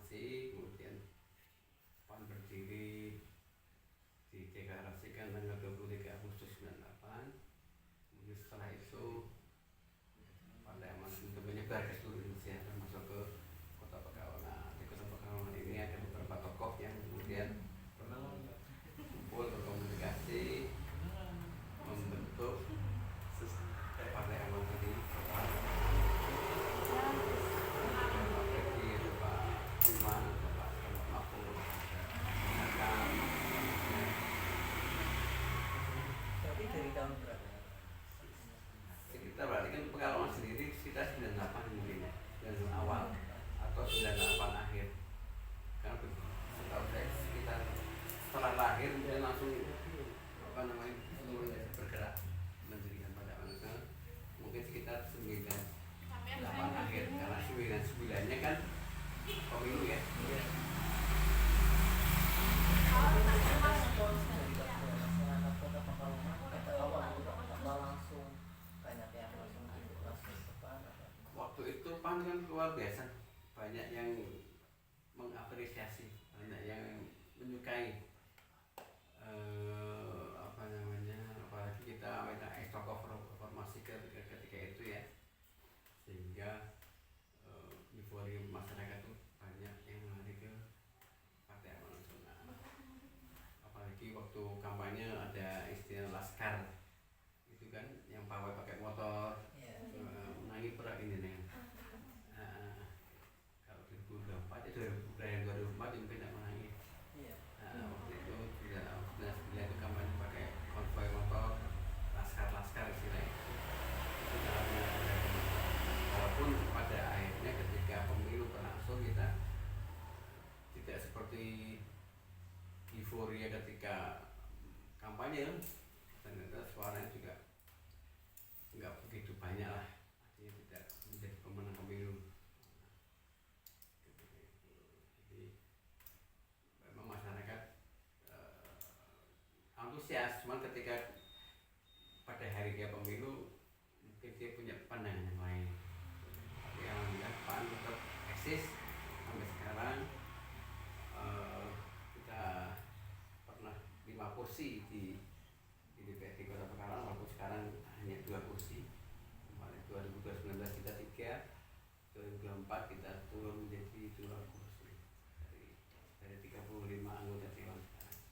proklamasi, kemudian PAN berdiri dideklarasikan tanggal 23 Agustus 98. Kemudian setelah itu Partai Amanat untuk menyebar ke seluruh Indonesia termasuk ke Kota Pekalongan. Di Kota Pekalongan ini ada beberapa tokoh yang kemudian kumpul berkomunikasi membentuk Partai Amanat ini. Dari tahun berapa? Kita berarti kan Pekalongan sendiri sekitar 98 mungkin ya, 98 awal atau 98 akhir. Karena setahu saya sekitar setelah lahir dia langsung seluruhnya bergerak mendirikan pada anak mungkin sekitar 98 akhir, karena 99-nya kan pemilu ya. Kota Pekalongan awal langsung banyak yang langsung ke PAN. Waktu itu PAN kan luar biasa, banyak yang mengapresiasi, banyak yang menyukai apalagi kita tokoh reformasi ketika itu ya, sehingga euforia masyarakat itu banyak yang lari ke Partai Amanat Nasional. Apalagi waktu kampanye ada istilah laskar itu kan, yang pawai pakai motor, menangi berat ini nih. Kalau 2024 itu 2004 mungkin tidak menangi. Waktu itu itu kampanye pakai konvoi motor, laskar istilahnya. Itu caranya. Walaupun pada akhirnya ketika pemilu berlangsung kita tidak seperti euforia ketika kampanye, ternyata suaranya juga nggak begitu banyak lah, artinya tidak menjadi pemenang pemilu. Jadi memang masyarakat antusias, cuma ketika pada hari dia pemilu mungkin dia punya pandangan yang lain. Tapi alhamdulillah PAN tetap eksis sampai sekarang. Kita pernah 5 kursi di DPRD Kota Pekalongan, walaupun sekarang hanya 2 kursi. Kemarin 2019 kita 3, 2024 kita turun menjadi 2 kursi dari 35 anggota dewan sekarang.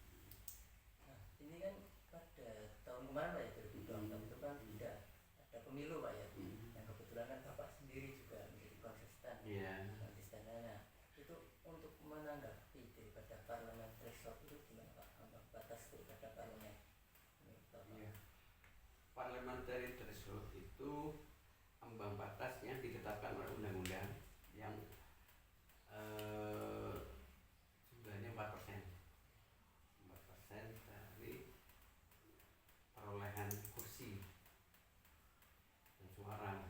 Nah, ini kan pada tahun kemarin Pak ya, 2024 itu kan tidak ada pemilu Pak ya. Yang kebetulan kan Bapak sendiri juga menjadi konsisten. Konsistennya. Itu untuk menanggapi daripada parlemen threshold itu gimana Pak? Ambang batas daripada parlemen. Parliamentary threshold itu ambang batas yang ditetapkan oleh undang-undang yang jumlahnya 4% dari perolehan kursi dan suara, 4%.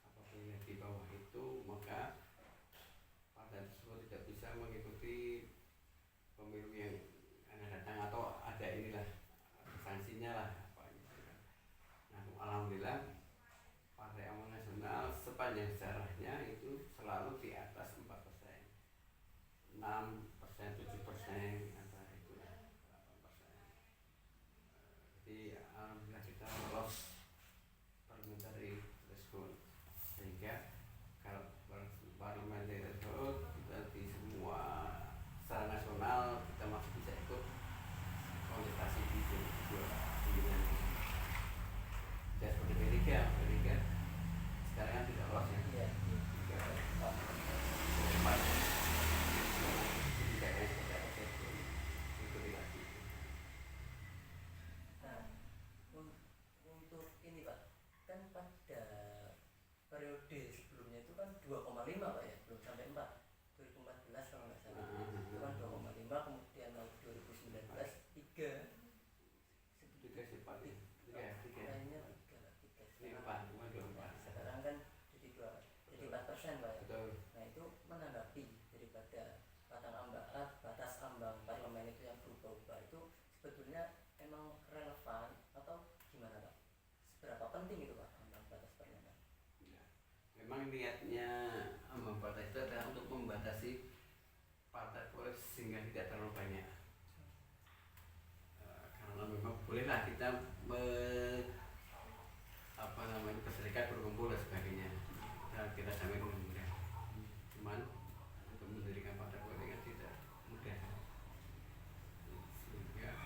Apabila di bawah itu maka partai tersebut tidak bisa mengikuti pemilu yang akan datang, atau ada inilah sanksinya lah. Nah, alhamdulillah Partai Amanat Nasional sepanjang sejarahnya itu selalu di atas 4%, 6%, 7%, antara itu 8%. Jadi alhamdulillah kita lolos parliamentary threshold, sehingga kalau parliamentary threshold kita di semua secara nasional kita masih bisa ikut kontestasi di 2029. Ya seperti P3 sekarang kan tidak lolos ya. Nah, untuk ini Pak, kan pada periode sebelumnya itu kan 2,5 Pak ya, belum sampai 4. 2014 kalau nggak salah itu kan 2,5, kemudian tahun 2019 3 kayaknya 3. Sekarang kan jadi 4% Pak ya. Nah, itu menanggapi daripada batas ambang parlemen itu yang berubah-ubah itu sebetulnya emang relevan atau gimana Pak? Seberapa penting itu Pak ambang batas parlemen? Memang niatnya ambang batas itu adalah untuk membatasi sehingga tidak terlalu banyak. Karena memang bolehlah kita berserikat, berkumpul dan sebagainya, dan kita jamin dengan mudah. Cuman untuk mendirikan partai politik kan tidak mudah, sehingga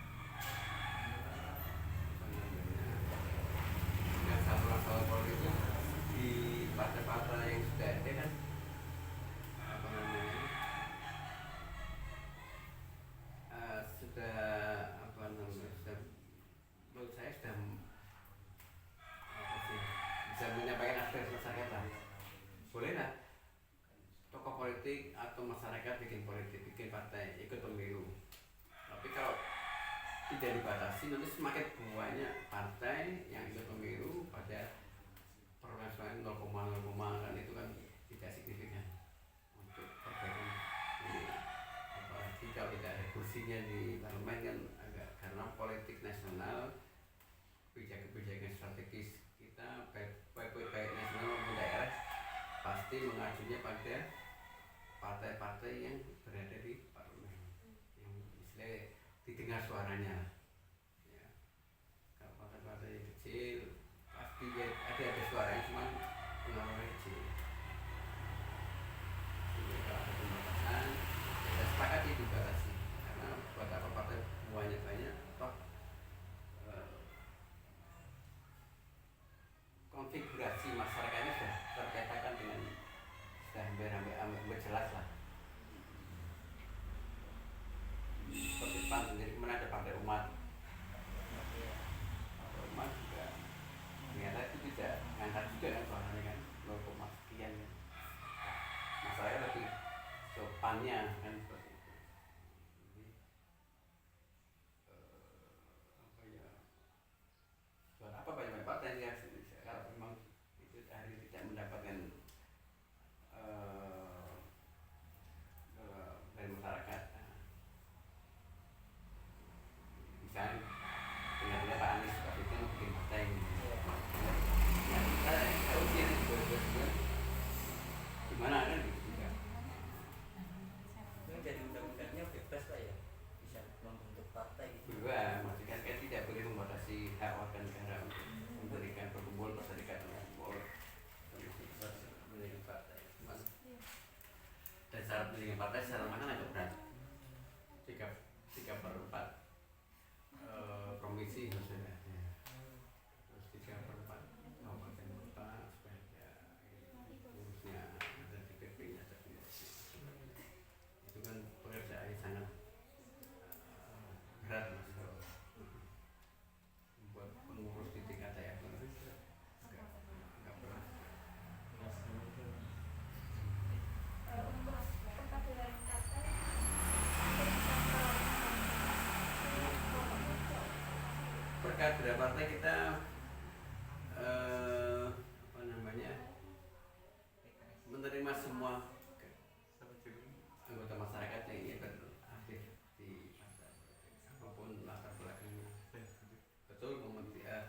yang salah politik itu di partai-partai yang sudah ada kan sudah menurut saya sudah bisa menyampaikan aspirasi masyarakat lah. Bolehlah tokoh politik atau masyarakat bikin partai, ikut pemilu. Tapi kalau tidak dibatasi, nanti semakin banyak partai yang ikut pemilu pada perolehan 0,0, kan itu kan tidak signifikan untuk perbaikan ini. Apalagi kalau tidak ada kursinya di parlemen kan agak, karena politik nasional, kebijakan strategis kita baik nasional maupun daerah pasti mengacunya pada partai-partai yang berada di parlemen, yang istilahnya didengar suaranya. Ya. Kalau partai-partai yang kecil pasti ya ada suaranya, cuma pengaruhnya kecil. Jadi kalau ada pembatasan, kita sepakati dibatasi, karena buat apa partai banyak toh konfigurasi masyarakatnya sudah terpetakan dengan sudah hampir jelas lah. Seperti PAN sendiri, kemudian ada Partai Umat. Partai Umat juga ternyata itu tidak ngangkat juga kan suaranya kan 0, sekian kan. Masalahnya lebih sopannya kan seperti itu. Jadi buat apa banyak partai yang kalau memang itu hari tidak mendapatkan dari masyarakat. Misalnya dengan Pak Anies waktu itu bikin partai ini, ya kita ujian itu gimana kan gitu juga. Itu jadi undang-undangnya bebas Pak ya, bisa membentuk partai gitu. Maksudnya kan tidak boleh membatasi hak warga negara untuk memberikan berkumpul, berserikat, berkumpul, mendirikan partai. Dan syarat mendirikan partai secara mana agak berat. 3/4 provinsi maksudnya, terus 3/4 kabupaten kota, supaya urusnya ada DPP-nya, itu kan pekerjaan yang sangat berat mas. Buat pengurus di tingkat daerah agak berat. Berkat dari partai kita menerima semua anggota masyarakat yang ingin beraktif di partai apapun latar belakangnya. Betul kemudian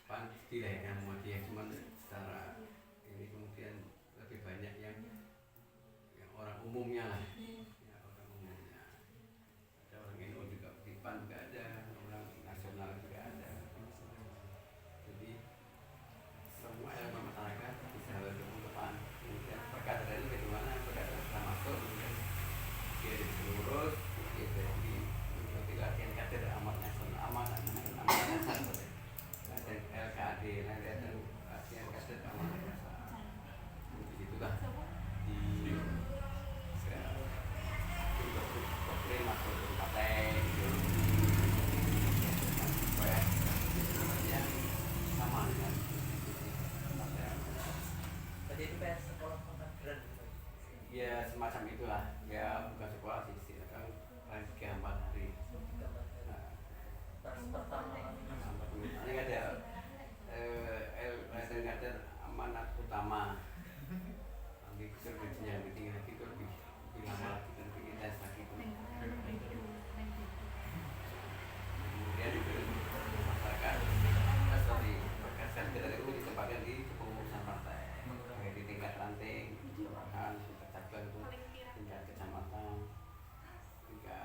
PAN dilahirkan Muhammadiyah, cuman secara ini kemudian lebih banyak yang orang umumnya lah, ya, orang umumnya. Ada orang NU juga di PAN juga ada, orang nasional juga ada. Jadi semua elemen masyarakat bisa bergabung ke PAN. Kemudian perkaderan ini bagaimana? Perkaderan setelah masuk, kemudian dia jadi pengurus, dia jadi latihan kader amat nasional, dan LKAD, nanti ada latihan kader amat nasional. Begitulah di doktrin masuk ke partai supaya yang sama dengan partai. Tadi itu kayak sekolah pengkaderan gitu. Ya semacam itulah, ya bukan sekolah sih, kan paling 3-4 hari. Pertama Ini ada kader amanat utama. Nanti kerjanya lebih tinggi lagi, itu lebih lama lagi, lebih intens lagi. Kemudian juga masyarakat seperti berkaskan kita itu ditempatkan di kepengurusan partai, kayak di tingkat ranting, kelurahan, tingkat cabang itu, tingkat kecamatan, tingkat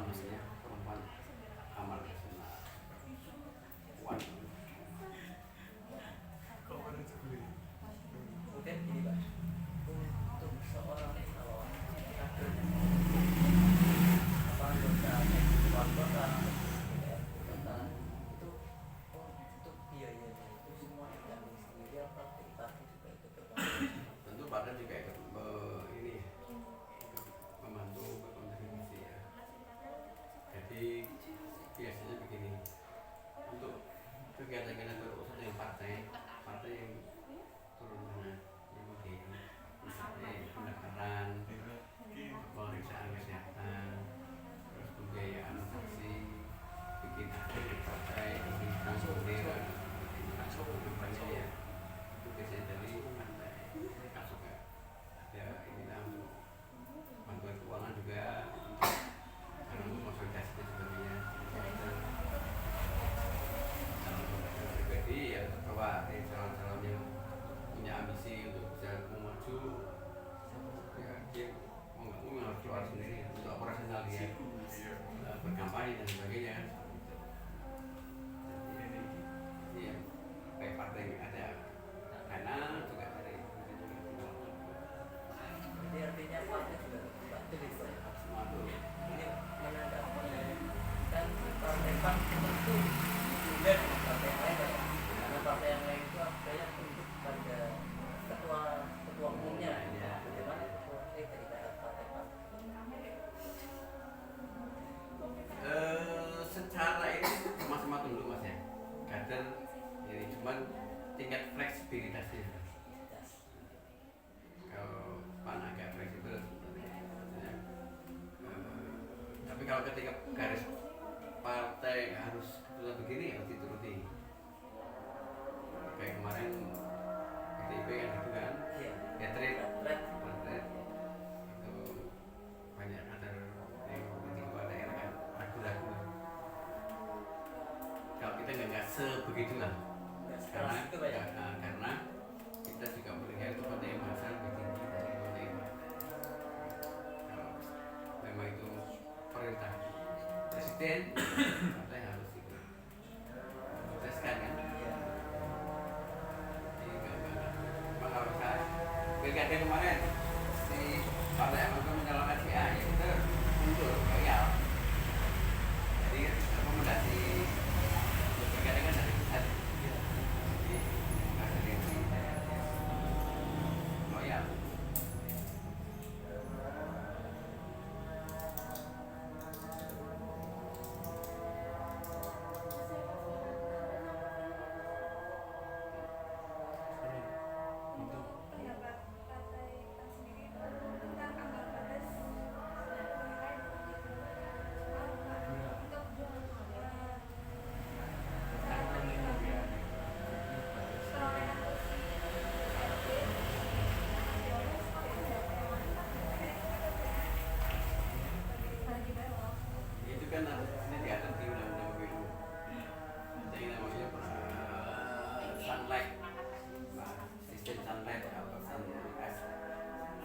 maksudnya perempuan amal nasional kuat. Mungkin gini Pak, untuk seorang calon kader apa anggota wali kota, DPR kota itu untuk biayanya itu semua ditanggung sendiri apa dari partai juga ikut bertanggung? Tentu partai juga ikut ini membantu berkontribusi ya. Jadi biasanya begini, untuk kegiatan-kegiatan berurusan dengan partai yang turun tangan yang begini, misalnya pendaftaran, pemeriksaan kesehatan, terus pembiayaan saksi, bikin akun di partai, bikin transformasi, masuk ke banyak ya. Itu biasanya dari partai masuk ya. Ada inilah untuk bantuan keuangan juga, untuk konsolidasi dan sebagainya. Calon pribadi ya bahwa calon-calon yang punya ambisi untuk bisa mau maju, ya dia mau nggak mau harus keluar sendiri untuk operasional dia, berkampanye dan sebagainya kan. Jadi ya kayak partai ada dana juga dari Jadi artinya partai juga bantu gitu ya. semua tuh. Ini menanggapi kan partai tentu beda dengan partai yang lain ya. Karena partai yang lain itu ada yang tunduk pada ketua umumnya ya. Bagaimana ketua daripada partai-partai? Secara itu sama-sama tunduk mas ya, kader ini cuman tingkat fleksibilitasnya. Kalau pan agak fleksibel sebenarnya, tapi kalau ketika garis partai harus keputusan begini harus dituruti. Kayak kemarin PDIP kan gitu kan, Iya. ya trade itu banyak kader yang di kepala daerah kan ragu-ragu. Kalau kita nggak sebegitulah, karena karena kita juga melihat kepada yang bahasa lebih tinggi dari kepada yang kalau memang itu perintah presiden, partai harus ikut teskan kan. Jadi nggak. Cuma kalau saya pilkada kemarin si partai yang itu menyalahkan si A, ya kita mundur loyal. Jadi rekomendasi pilkada kan dari pusat. Jadi nggak ada yang loyal. Untuk pendapat partai PAN sendiri itu tentang ambang batas nilai untuk perolehan kursi Itu kan harusnya diatur di undang-undang pemilu. Ada yang namanya sunlight, sistem sunlight apa sunlight,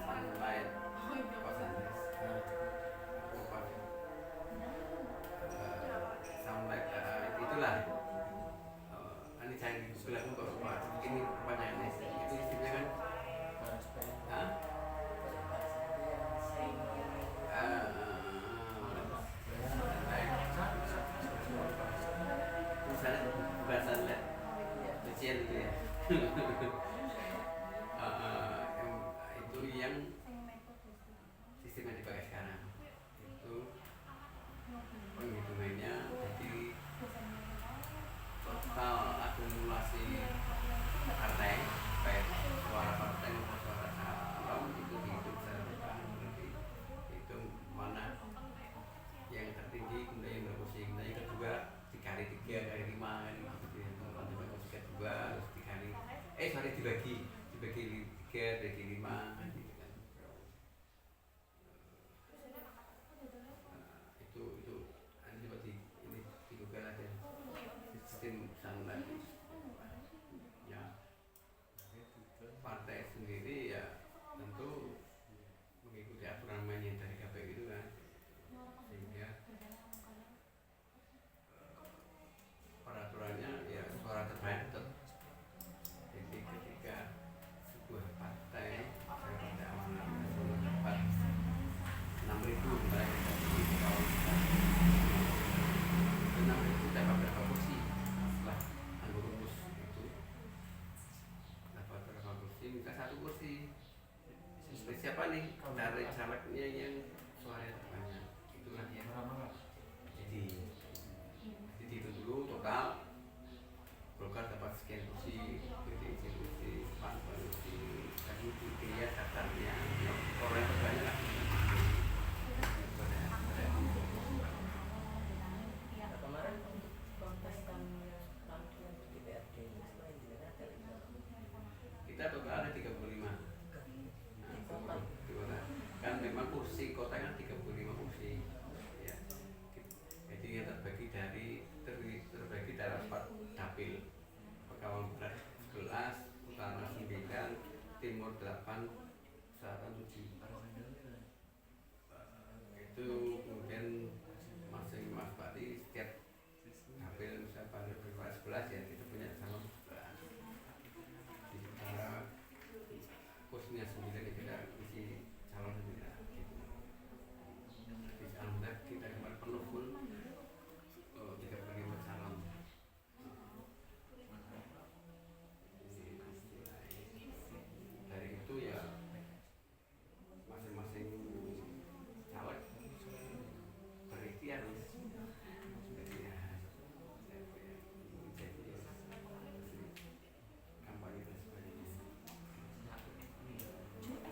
sunlight apa sunlight, lupa deh. Sunlight itulah. Ini saya bilang kok lupa. Ini pertanyaannya itu istilahnya kan, hah? Misalnya bukan sunlight, lucian itu ya. Itu yang sistem yang dipakai sekarang itu penghitungannya jadi total akumulasi partai, baik suara partai maupun suara calon itu dihitung secara bertahap, berarti itu mana yang tertinggi, kemudian yang berkursi, kemudian yang kedua dikali 3 kali 5 kan gitu ya. Kalau ada kursi kedua terus dibagi 3 dibagi 5 kan gitu kan. nih dari calegnya yang suaranya terbanyak itulah ya. Jadi itu dulu total Golkar dapat sekian kursi, PDIP kursi, PAN kursi, tadi dia daftarnya orang terbanyak lah. Nah, kemarin kontestan yang tampil di DPRD ini sebenarnya gimana dari Kita total ada 35. Kan memang kursi kota kan 35 kursi ya. Jadi yang terbagi dalam 4 dapil. Pekalongan Barat 11, Utara 9, Timur 8, Selatan 7. Itu kemudian masing Mas Bati setiap dapil misalnya pada 11 ya kita punya calon 11. Di Utara kursinya 9 ya kita isi calon 9 gitu. Di Alhamdulillah kita kemarin penuh full 35 calon. Dari itu ya masing-masing caleg berikhtiar ya. Jadi ya kampanye dan sebagainya.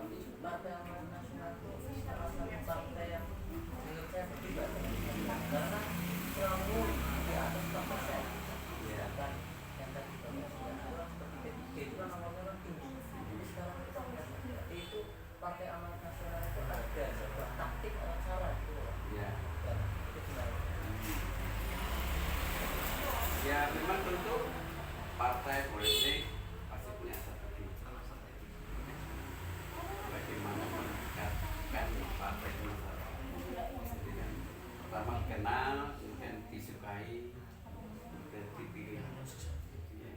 tapi Partai Amanat Nasional itu salah satu partai yang menurut saya berubah karena selalu di atas 4%. Sedangkan yang tadi kami sudah bilang seperti P3 itu kan nomornya kan tinggi. Jadi sekarang kita melihat seperti itu Partai Amanat Nasional itu ada sebuah taktik atau cara gitu loh. Ya. Dan itu gimana? Ya memang tentu partai politik pasti punya strategi. Bagaimana mendekatkan partai ke masyarakat. Jadi kan pertama kenal, kemudian disukai, kemudian dipilih. Jadi ya,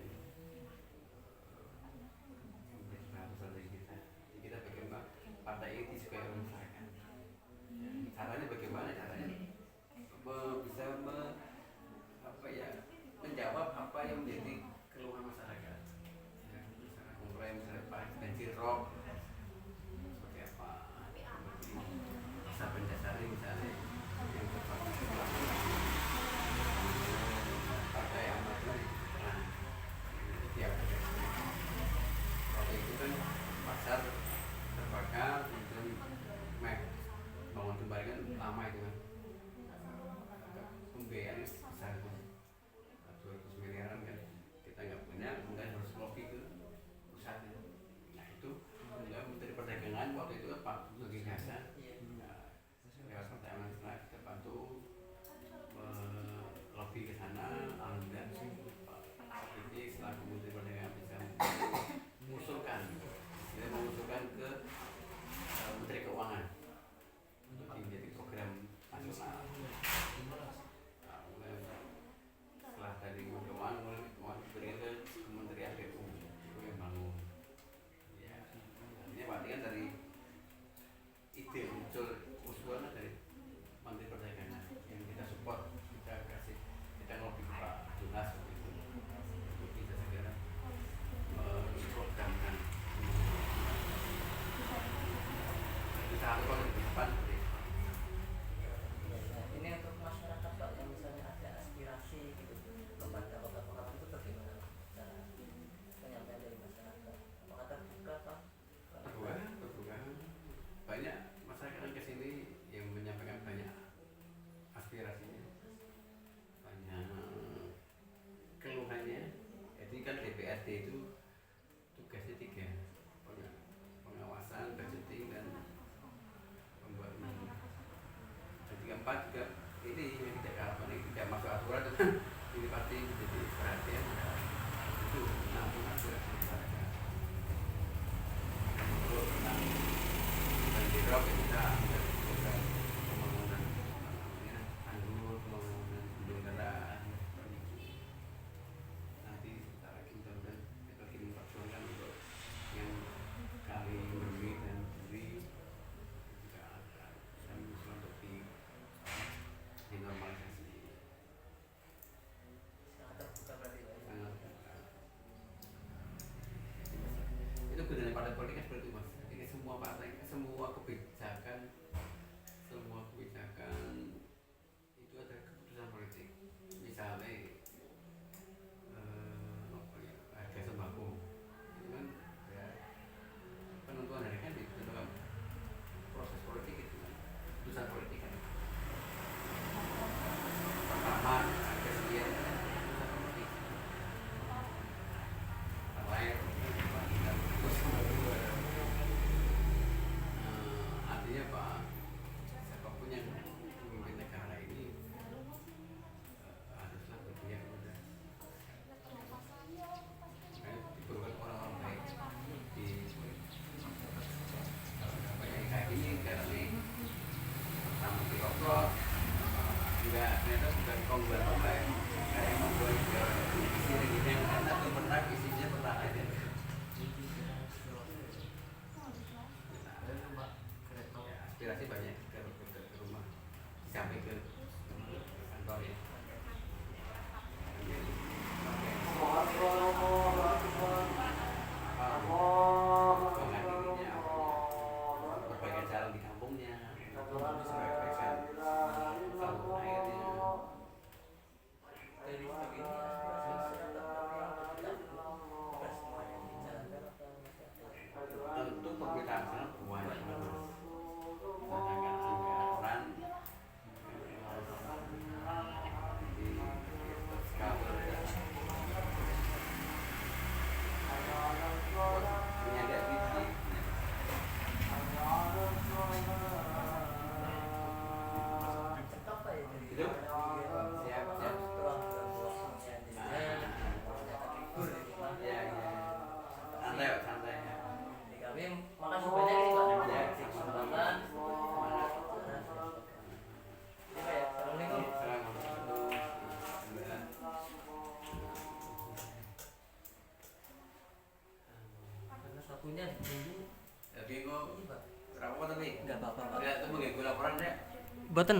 menjadi bahasan dari kita. Jadi kita bagaimana partai ini disukai oleh masyarakat. Caranya bagaimana? Caranya bisa menjawab apa yang menjadi keluhan masyarakat. Ya, misalnya komplain misalnya Pak banjir rob seperti apa? Bisa penjasari misalnya yang terpaksa partai amat nah itu tiap waktu itu kan pasar terbakar kemudian bangun kembali kan lama itu kan pembiayaan besar itu 200 miliaran kan kita nggak punya kemudian harus lobby ke pusatnya. Nah itu kemudian Menteri Perdagangan waktu itu kan Pak Zulkifli Hasan lewat Partai Amanat Nasional kita bantu lobby ke sana. Alhamdulillah Pak ini selaku Menteri Perdagangan bisa mengusulkan ke Menteri Keuangan untuk menjadi program nasional. Setelah dari Keuangan berikan ke Kementerian PU itu yang bangun. Ya, ini berarti kan dari ide muncul usulan dari Menteri Perdagangan yang kita support, kita ngobrol ke Pak Jonas itu untuk bisa segera programkan. Itu satu kali di depan. Ini untuk masyarakat Pak yang misalnya ada aspirasi gitu kepada kota Pekalongan itu bagaimana cara penyampaian dari masyarakat? Apakah terbuka Pak? Terbuka. Banyak masyarakat yang kesini yang menyampaikan banyak aspirasinya, banyak keluhannya. Jadi kan DPRD itu tugasnya 3, pengawasan, budgeting dan pembuatan. Jadi keempat juga ini yang tidak kalah ini tidak masuk aturan itu ini pasti menjadi perhatian itu nampung aspirasi masyarakat. Untuk banjir rob kita ambil program pembangunan tanggul, pembangunan bendung kendaraan. Nanti sebentar lagi mudah-mudahan kita ingin memperjuangkan untuk yang kali Memi dan Duri juga akan bisa untuk di semua kebijakan itu ada keputusan politik. Misalnya apa ya, harga sembako itu kan ya, penentuan harga kan itu dalam proses politik itu kan, keputusan politik kan. Pertama harga sekian kan keputusan politik. Lain terus artinya apa, siapapun yang memimpin negara ini haruslah berpihak kepada diperlukan orang-orang baik di apa yang kayak gini karena ini pertama diobrol enggak, ternyata bukan kongguan apa ya, kayak membuat isi gini yang enak tuh pernah isinya pernah aja. Ya, aspirasi banyak ke rumah sampai ke kantor ya. Pengadilnya perbaikan jalan di kampungnya, perbaikan saluran airnya. Dari segi ini aspirasi masyarakat yang kita semua yang dijalankan atau masih ada? Tentu perbedaan sangat banyak mas. Misalkan anggaran di skala penyangga biji Cekap apa ya dari itu siap siap. setelah waktunya jajan ternyata libur di rumah. Ya ya santai Pak, santai ya. Jadi kami makasih banyak nih Pak Ya, atas kesempatan. semangat. Ini Pak ya, assalamualaikum. Assalamualaikum. Karena sapunya ditunggu. Tapi kok Ini Pak. berapa tapi? Enggak apa-apa Pak. Tidak, itu mengganggu laporan deh. Boten